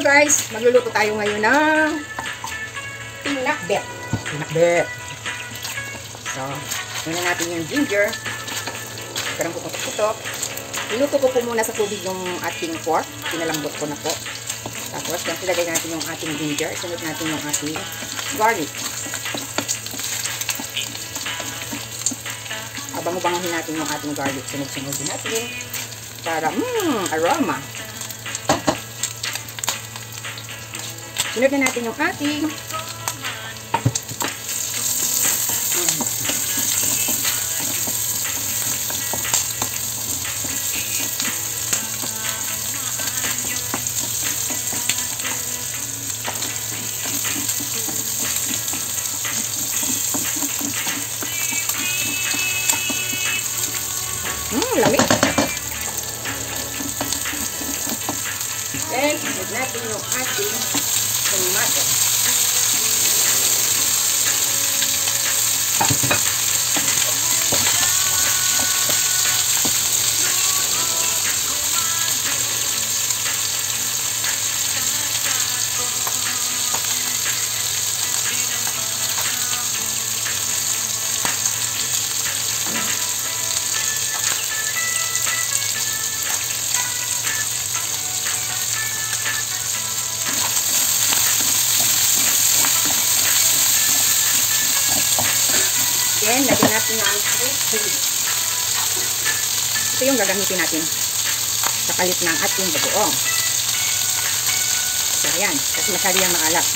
guys, magluluto tayo ngayon ng pinakbet. Pinakbet. So, muna natin yung ginger. Parang puputok-putok. Iluto ko po muna sa tubig yung ating pork. Pinalambot ko na po. Tapos, yan, ilagay natin yung ating ginger. Sunod natin yung ating garlic. Abango-bangohin natin yung ating garlic. Sunod-sunod din natin. Para, aroma. Sunod na natin yung ating lamig. Then, sunod natin yung ating tomato. Then, lagyan natin ang sweet chili. Ito yung gagamitin natin sa palit ng ating bagoong. So, ayan. Kasi masyado yung maalat.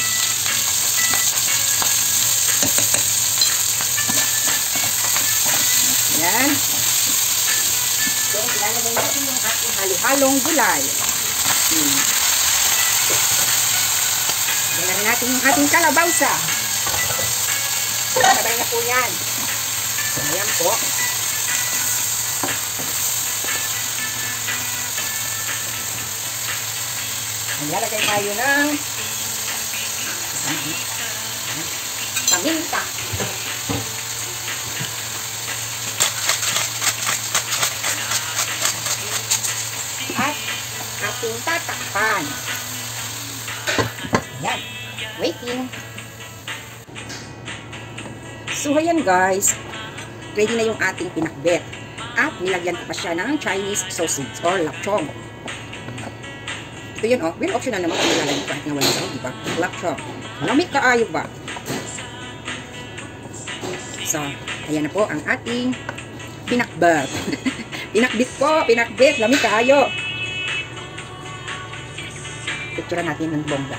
Ayan. Then, ilalagay natin yung ating halo-halong gulay. Lagyan natin yung ating kalabasa. Sabay na po yan. Ayan po. Lalagay tayo ng paminta. At ating tatakpan. Ayan. Waiting. So, ayan guys. Ready na yung ating pinakbet. At nilagyan ko pa siya ng Chinese sausage or lechon. Ito yun, oh. Very optional naman kung nilalagyan ko kahit nga wala ito, diba? Lechon. Malamig kaayo ba? So, ayan na po ang ating pinakbet. Pinakbit po, pinakbet. Lamig kaayo. Picture natin ng bongga.